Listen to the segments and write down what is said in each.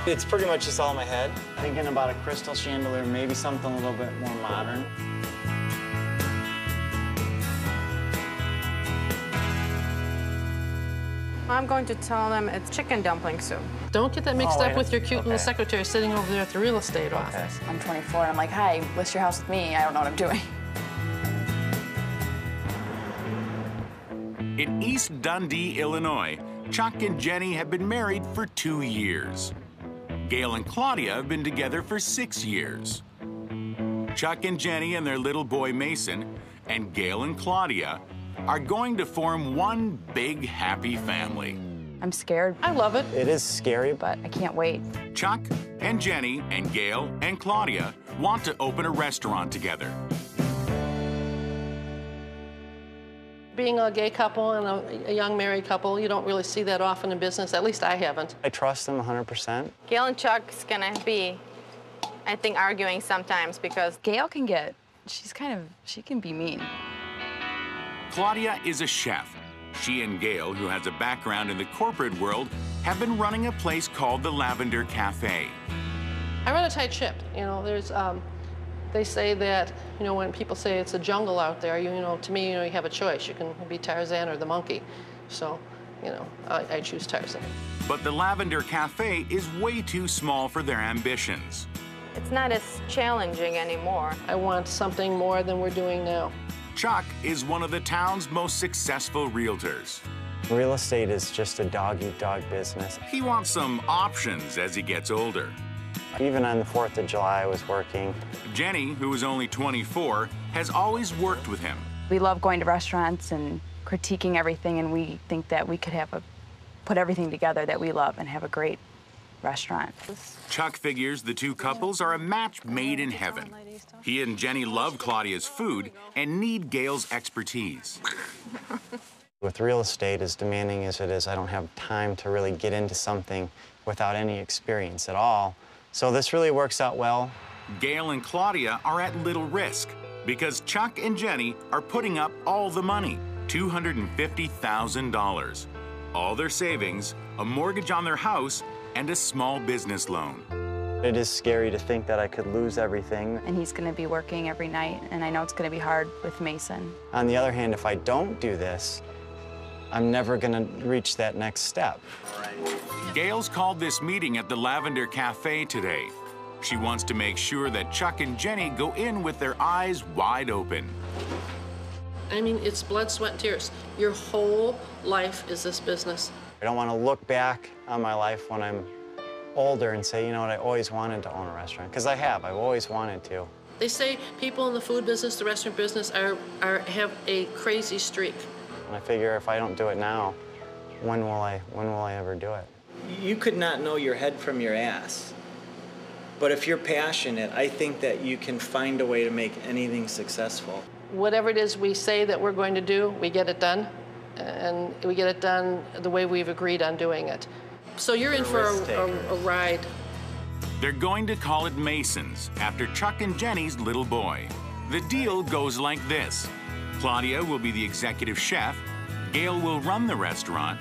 It's pretty much just all in my head. Thinking about a crystal chandelier, maybe something a little bit more modern. I'm going to tell them it's chicken dumpling soup. Don't get that mixed up with your cute little secretary sitting over there at the real estate office. I'm 24, and I'm like, hi, list your house with me. I don't know what I'm doing. In East Dundee, Illinois, Chuck and Jenny have been married for 2 years. Gail and Claudia have been together for 6 years. Chuck and Jenny and their little boy Mason, and Gail and Claudia, are going to form one big happy family. I'm scared. I love it. It is scary, But I can't wait. Chuck and Jenny and Gail and Claudia want to open a restaurant together. Being a gay couple and a young married couple, you don't really see that often in business. At least I haven't. I trust them 100%. Gail and Chuck's gonna be, I think, arguing sometimes because Gail can get, she can be mean. Claudia is a chef. She and Gail, who has a background in the corporate world, have been running a place called the Lavender Cafe. I run a tight ship. You know, they say that, you know, when people say it's a jungle out there, you know, to me, you know, you have a choice. You can be Tarzan or the monkey. So, you know, I choose Tarzan. But the Lavender Cafe is way too small for their ambitions. it's not as challenging anymore. I want something more than we're doing now. Chuck is one of the town's most successful realtors. Real estate is just a dog-eat-dog business. He wants some options as he gets older. Even on the 4th of July, I was working. Jenny, who is only 24, has always worked with him. We love going to restaurants and critiquing everything, and we think that we could put everything together that we love and have a great restaurant. Chuck figures the two couples are a match made in heaven. He and Jenny love Claudia's food and need Gail's expertise. With real estate, as demanding as it is, I don't have time to really get into something without any experience at all. So this really works out well. Gail and Claudia are at little risk because Chuck and Jenny are putting up all the money, $250,000. All their savings, a mortgage on their house, and a small business loan. It is scary to think that I could lose everything. And he's going to be working every night, and I know it's going to be hard with Mason. On the other hand, if I don't do this, I'm never going to reach that next step. Gail's called this meeting at the Lavender Cafe today. She wants to make sure that Chuck and Jenny go in with their eyes wide open. I mean, it's blood, sweat, and tears. Your whole life is this business. I don't want to look back on my life when I'm older and say, you know what, I always wanted to own a restaurant. Because I've always wanted to. They say people in the food business, the restaurant business, have a crazy streak. And I figure if I don't do it now, when will I ever do it? You could not know your head from your ass. But if you're passionate, I think that you can find a way to make anything successful. Whatever it is we say that we're going to do, we get it done. And we get it done the way we've agreed on doing it. So you're in for a ride. They're going to call it Mason's after Chuck and Jenny's little boy. The deal goes like this. Claudia will be the executive chef, Gail will run the restaurant,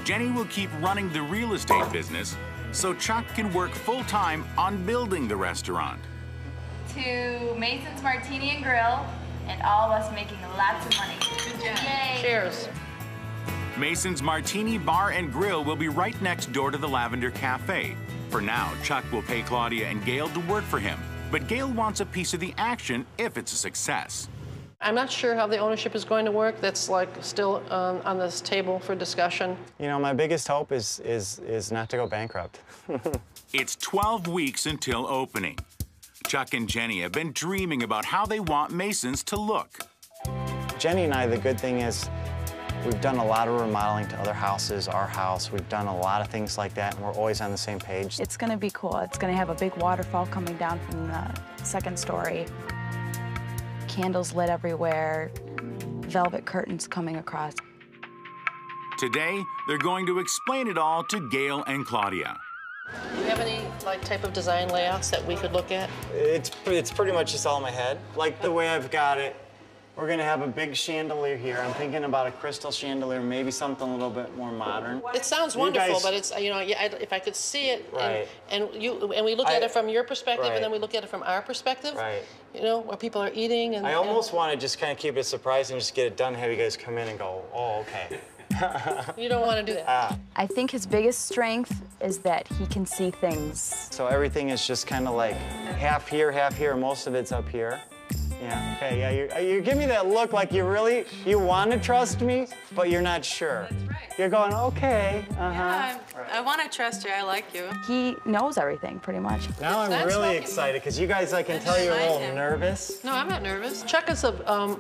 Jenny will keep running the real estate business, so Chuck can work full-time on building the restaurant. To Mason's Martini and Grill, and all of us making lots of money. Yay! Cheers. Mason's Martini Bar and Grill will be right next door to the Lavender Cafe. For now, Chuck will pay Claudia and Gail to work for him, but Gail wants a piece of the action if it's a success. I'm not sure how the ownership is going to work. That's like still on this table for discussion. You know, my biggest hope is not to go bankrupt. It's 12 weeks until opening. Chuck and Jenny have been dreaming about how they want Mason's to look. Jenny and I, the good thing is we've done a lot of remodeling to other houses, our house. We've done a lot of things like that, and we're always on the same page. It's going to be cool. It's going to have a big waterfall coming down from the second story. Candles lit everywhere, velvet curtains coming across. Today, they're going to explain it all to Gail and Claudia. Do you have any type of design layouts that we could look at? It's pretty much just all in my head. Like the way I've got it, We're gonna have a big chandelier here. I'm thinking about a crystal chandelier, maybe something a little bit more modern. It sounds You wonderful, guys- but it's, you know, if I could see it, Right. and we look at it from your perspective, Right. and then we look at it from our perspective. Right. You know, where people are eating and. I almost want to just kind of keep it a surprise and just get it done, have you guys come in and go, oh, okay. You don't want to do that. I think his biggest strength is that he can see things. So everything is just kind of like half here, most of it's up here. Yeah, okay, yeah, you give me that look like you want to trust me, but you're not sure. That's right. You're going, okay, Yeah, I want to trust you. I like you. He knows everything, pretty much. Now I'm That's really okay. excited, because you guys, I can tell you're a little nervous. No, I'm not nervous. Chuck is a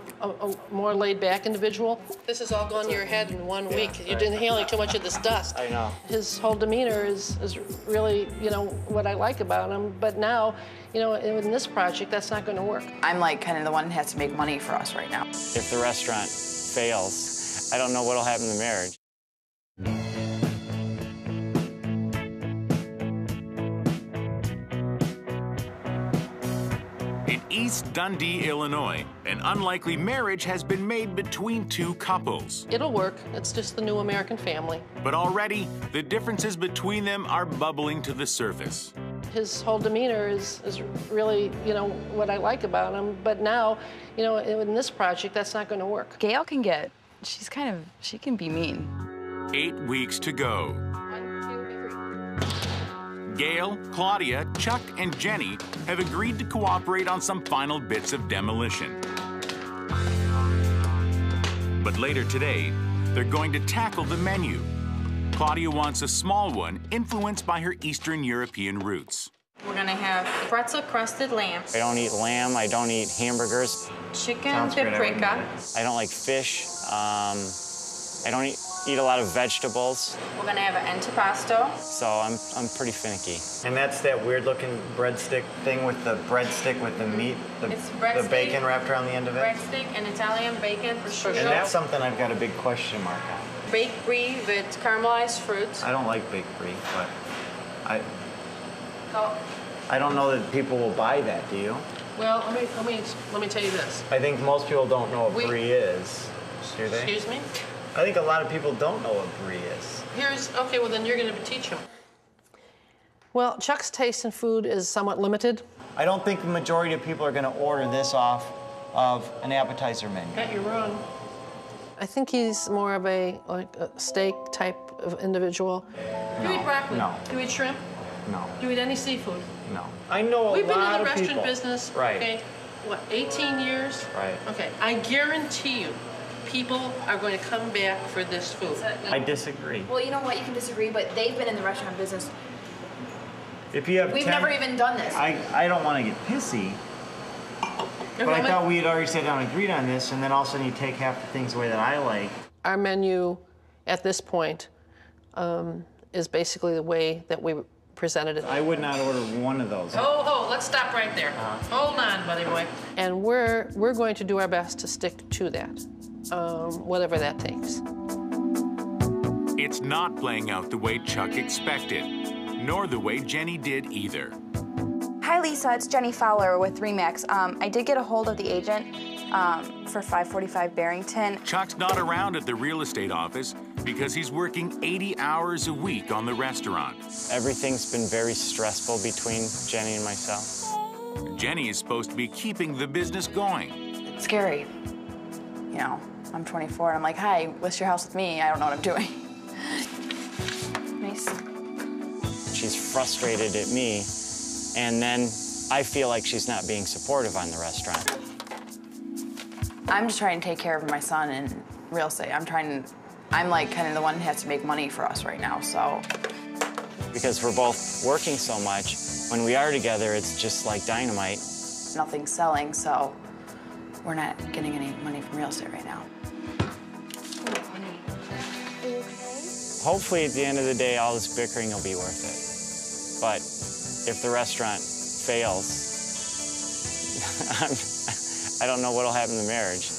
more laid-back individual. This has all gone to your head in 1 week. You're inhaling too much of this dust. I know. His whole demeanor is really, you know, what I like about him. But now, you know, in this project, that's not going to work. I'm like kind of the one that has to make money for us right now. If the restaurant fails, I don't know what'll happen to the marriage. In East Dundee, Illinois, an unlikely marriage has been made between two couples. It'll work. It's just the new American family. But already, the differences between them are bubbling to the surface. His whole demeanor is really, you know, what I like about him. But now, you know, in this project, that's not going to work. Gail can get, she can be mean. 8 weeks to go. Gail, Claudia, Chuck, and Jenny have agreed to cooperate on some final bits of demolition. But later today, they're going to tackle the menu. Claudia wants a small one, influenced by her Eastern European roots. We're gonna have pretzel crusted lamb, I don't eat lamb, I don't eat hamburgers, chicken Sounds great, I wouldn't paprika. I don't like fish, I don't eat a lot of vegetables, We're gonna have an antipasto. so I'm pretty finicky. And that's that weird looking breadstick thing with the breadstick with the meat, It's breadstick, the bacon wrapped around the end of it. breadstick and Italian bacon prosciutto. And that's something I've got a big question mark on. Baked brie with caramelized fruit. I don't like baked brie, but Oh, I don't know that people will buy that, do you? Well, let me tell you this. I think most people don't know what We- brie is, do they? Excuse me? I think a lot of people don't know what brie is. Okay, well then you're going to teach him. Well, Chuck's taste in food is somewhat limited. I don't think the majority of people are going to order this off of an appetizer menu. Bet you're wrong. I think he's more of a steak type of individual. Do you eat broccoli? No. Do you eat shrimp? No, Do you eat any seafood? no. I know We've been in lot the of restaurant people. business, Right. okay, what, 18 years? Right. Okay, I guarantee you, people are going to come back for this food. I disagree. Well, you know what? You can disagree, but they've been in the restaurant business. If you have We've 10 never even done this. I don't want to get pissy, but I thought we had already sat down and agreed on this, and then all of a sudden you take half the things away that I like. Our menu at this point is basically the way that we presented it. I would not order one of those. Oh, let's stop right there. Hold on, buddy boy. And we're going to do our best to stick to that, whatever that takes. It's not playing out the way Chuck expected, nor the way Jenny did either. Hi, Lisa. It's Jenny Fowler with Remax. I did get a hold of the agent for 545 Barrington. Chuck's not around at the real estate office because he's working 80 hours a week on the restaurant. Everything's been very stressful between Jenny and myself. Jenny is supposed to be keeping the business going. It's scary. You know, I'm 24 and I'm like, hi, list your house with me. I don't know what I'm doing. Nice. She's frustrated at me, and then I feel like she's not being supportive on the restaurant. I'm just trying to take care of my son and real estate. I'm like kind of the one that has to make money for us right now, so. Because we're both working so much, when we are together, it's just like dynamite. Nothing's selling, so we're not getting any money from real estate right now. Hopefully, at the end of the day, all this bickering will be worth it. But if the restaurant fails, I don't know what'll happen to the marriage.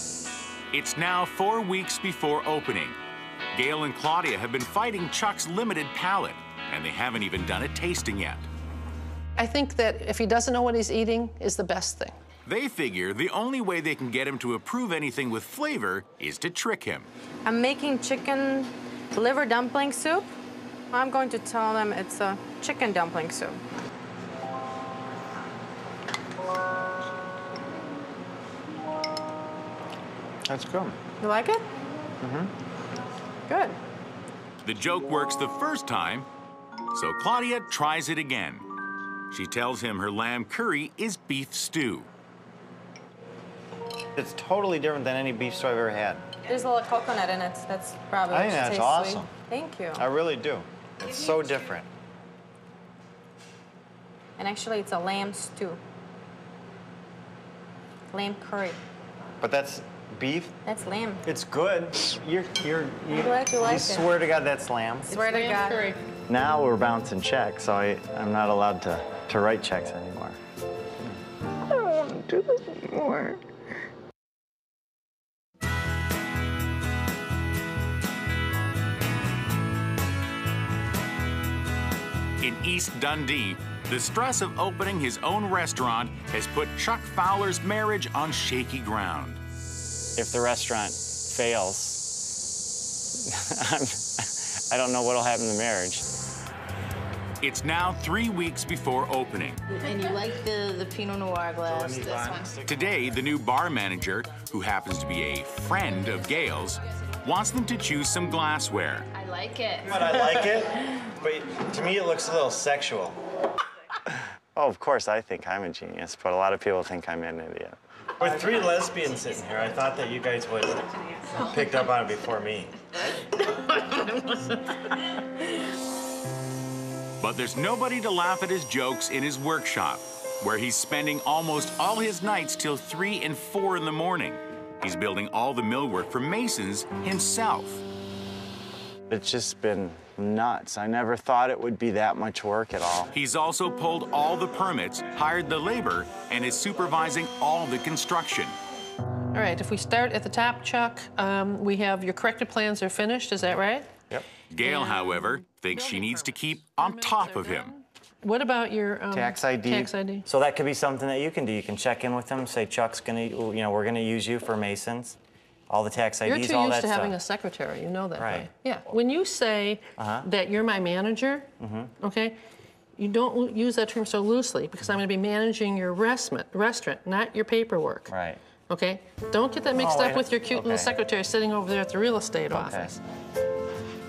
It's now 4 weeks before opening. Gail and Claudia have been fighting Chuck's limited palate, and they haven't even done a tasting yet. I think that if he doesn't know what he's eating is the best thing. They figure the only way they can get him to approve anything with flavor is to trick him. I'm making chicken liver dumpling soup. I'm going to tell them it's a chicken dumpling soup. That's good. You like it? Good. The joke works the first time, so Claudia tries it again. She tells him her lamb curry is beef stew. It's totally different than any beef stew I've ever had. There's a little coconut in it. That's probably I think that's tastes awesome. sweet. Thank you. I really do. It's so different. And actually, it's a lamb stew. Lamb curry. But that's beef. That's lamb. It's good. You glad you like it. swear to God that's lamb. Swear to God. Curry. Now we're bouncing checks, so I'm not allowed to write checks anymore. I don't want to do this anymore. In East Dundee, the stress of opening his own restaurant has put Chuck Fowler's marriage on shaky ground. If the restaurant fails, I don't know what'll happen to the marriage. It's now 3 weeks before opening. And you like the Pinot Noir glass, this one. Today, the new bar manager, who happens to be a friend of Gail's, wants them to choose some glassware. I like it. But I like it, but to me it looks a little sexual. Oh, of course I think I'm a genius, but a lot of people think I'm an idiot. With 3 lesbians sitting here, I thought that you guys would have picked up on it before me. But there's nobody to laugh at his jokes in his workshop, where he's spending almost all his nights till 3 and 4 in the morning. He's building all the millwork for masons himself. It's just been nuts. I never thought it would be that much work at all. He's also pulled all the permits, hired the labor, and is supervising all the construction. All right, if we start at the top, Chuck, we have your corrected plans are finished, is that right? Yep. Gail, however, thinks she needs to keep on top of him. What about your Tax ID. Tax ID. So that could be something that you can do. You can check in with them, say Chuck's gonna, we're gonna use you for masons. All the tax IDs, You're too all used that to stuff. having a secretary, you know that, Right. Yeah, when you say that you're my manager, okay, you don't use that term so loosely because I'm gonna be managing your restaurant, not your paperwork. Right. Okay? Don't get that mixed Oh, up wait, with your cute little okay. secretary sitting over there at the real estate office.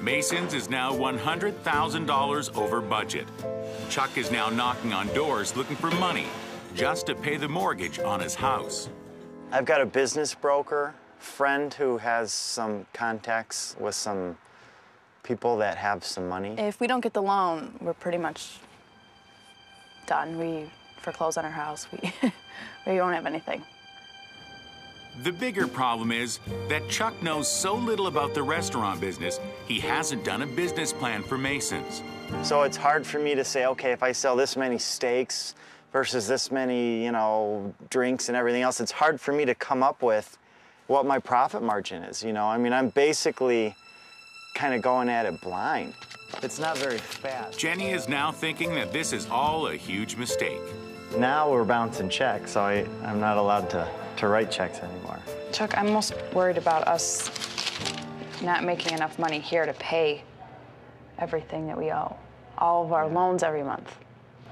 Masons is now $100,000 over budget. Chuck is now knocking on doors looking for money just to pay the mortgage on his house. I've got a business broker friend who has some contacts with some people that have some money. If we don't get the loan, we're pretty much done. We foreclose on our house. We don't have anything. The bigger problem is that Chuck knows so little about the restaurant business, he hasn't done a business plan for Masons. So it's hard for me to say, okay, if I sell this many steaks versus this many, drinks and everything else, it's hard for me to come up with what my profit margin is, I mean, I'm basically kind of going at it blind. It's not very fast. Jenny is now thinking that this is all a huge mistake. Now we're bouncing checks, so I'm not allowed to write checks anymore. Chuck, I'm most worried about us not making enough money here to pay everything that we owe, all of our loans every month.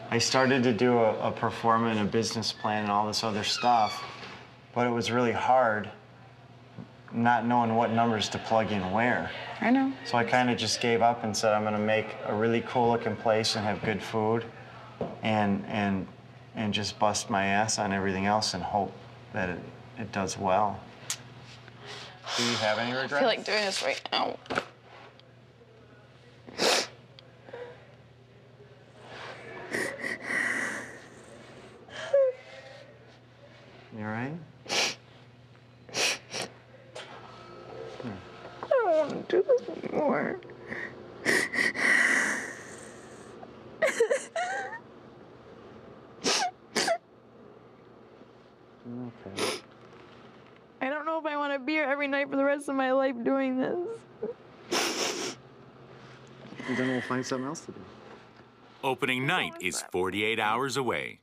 I started to do a pro forma and a business plan and all this other stuff, but it was really hard not knowing what numbers to plug in where. I know. So I kind of just gave up and said I'm going to make a really cool looking place and have good food and just bust my ass on everything else and hope that it does well. Do you have any regrets? I feel like doing this right now. You all right? I don't want to do this anymore. Okay. I don't know if I want to be here every night for the rest of my life doing this. Then we'll find something else to do. Opening night is 48 hours away.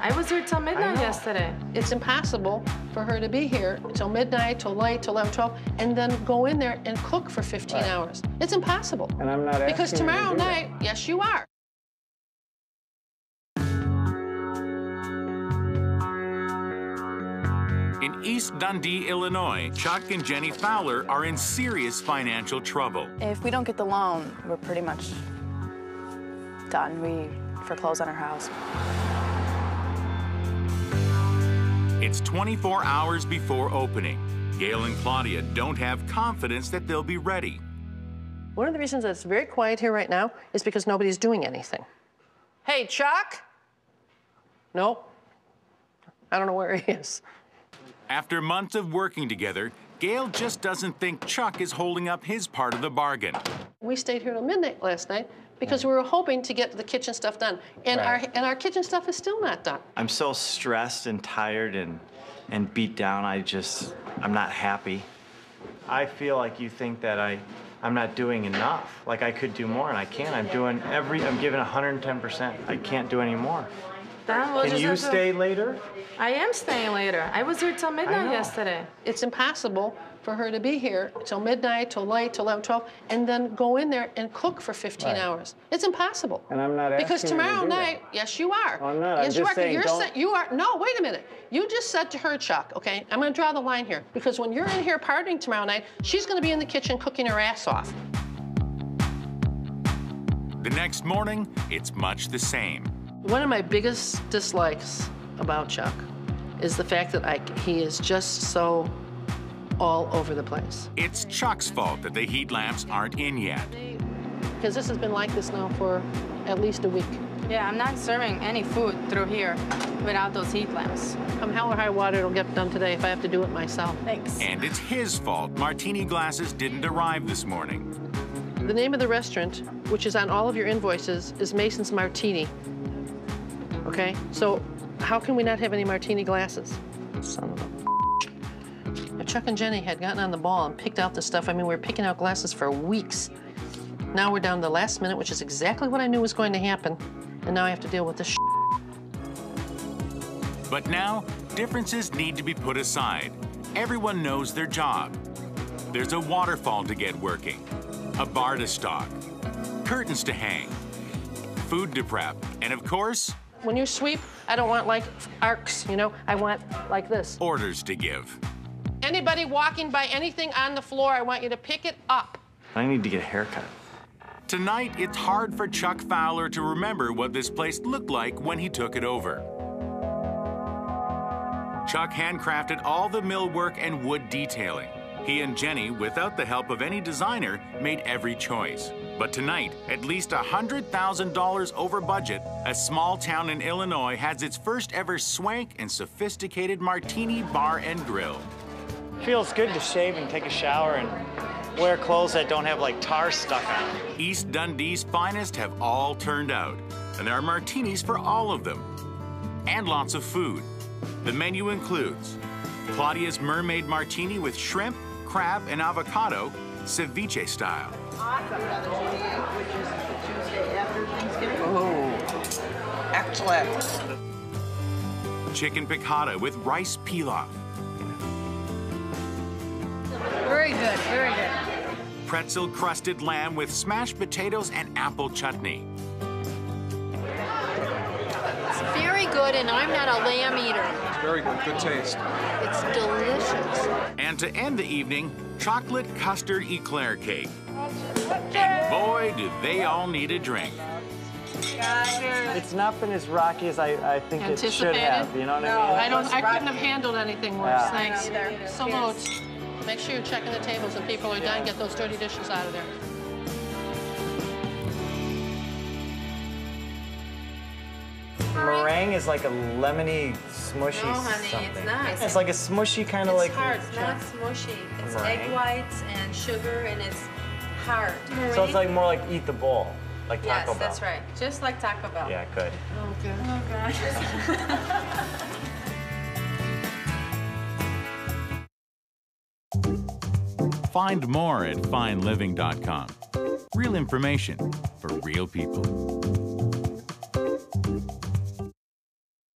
I was here till midnight yesterday. It's impossible for her to be here till midnight, till late, till 11, 12, and then go in there and cook for 15 hours. It's impossible. And I'm not asking Because you to tomorrow do night, yes, you are. In East Dundee, Illinois, Chuck and Jenny Fowler are in serious financial trouble. If we don't get the loan, we're pretty much done. We foreclose on our house. It's 24 hours before opening. Gail and Claudia don't have confidence that they'll be ready. One of the reasons that it's very quiet here right now is because nobody's doing anything. Hey, Chuck? Nope. I don't know where he is. After months of working together, Gail just doesn't think Chuck is holding up his part of the bargain. We stayed here till midnight last night because we were hoping to get the kitchen stuff done. And our kitchen stuff is still not done. I'm so stressed and tired and beat down. I'm not happy. I feel like you think that I'm not doing enough. Like I could do more, and I can't. I'm giving 110%. I can't do any more. Can you stay later? I am staying later. I was here till midnight yesterday. It's impossible for her to be here till midnight, till late, till 11, 12, and then go in there and cook for 15 hours. It's impossible. And I'm not asking Because tomorrow you to do night, that. yes, you are. I'm not. Yes, I'm you just are. saying, You are. No, wait a minute. You just said to her, Chuck, okay, I'm going to draw the line here. Because when you're in here partying tomorrow night, she's going to be in the kitchen cooking her ass off. The next morning, it's much the same. One of my biggest dislikes about Chuck is the fact that he is just so all over the place. It's Chuck's fault that the heat lamps aren't in yet. Because this has been like this now for at least a week. Yeah, I'm not serving any food through here without those heat lamps. Come hell or high water, it'll get done today if I have to do it myself. Thanks. And it's his fault martini glasses didn't arrive this morning. The name of the restaurant, which is on all of your invoices, is Mason's Martini. Okay? So how can we not have any martini glasses? Son of a Chuck and Jenny had gotten on the ball and picked out the stuff. I mean, we were picking out glasses for weeks. Now we're down to the last minute, which is exactly what I knew was going to happen. And now I have to deal with this . But now, differences need to be put aside. Everyone knows their job. There's a waterfall to get working, a bar to stock, curtains to hang, food to prep, and of course, when you sweep, I don't want like arcs, you know? I want like this. orders to give. Anybody walking by anything on the floor, I want you to pick it up. I need to get a haircut. Tonight, it's hard for Chuck Fowler to remember what this place looked like when he took it over. Chuck handcrafted all the millwork and wood detailing. He and Jenny, without the help of any designer, made every choice. But tonight, at least $100,000 over budget, a small town in Illinois has its first ever swank and sophisticated martini bar and grill. Feels good to shave and take a shower and wear clothes that don't have like tar stuck on them. East Dundee's finest have all turned out, and there are martinis for all of them. And lots of food. The menu includes Claudia's mermaid martini with shrimp, crab, and avocado, ceviche style. Which is the Tuesday after Thanksgiving. Oh, excellent. Chicken piccata with rice pilaf. Very good, very good. Pretzel crusted lamb with smashed potatoes and apple chutney. It's very good, and I'm not a lamb eater. Very good, good taste. It's delicious. And to end the evening, chocolate custard eclair cake. And boy, do they all need a drink. It's not been as rocky as I think it should have, you know what I mean? I couldn't have handled anything worse, Yeah. thanks. Salute. Make sure you're checking the tables and people are done, get those dirty dishes out of there. Meringue is like a lemony, smushy No, honey, something. it's not. It's like a smushy kind of like. It's hard. It's not smushy. It's Meringue. egg whites and sugar, and it's hard. So it's like more like eat the bowl, like Taco Yes, Bell. that's right. Just like Taco Bell. Yeah, good. Okay. Oh, gosh. Find more at fineliving.com. Real information for real people.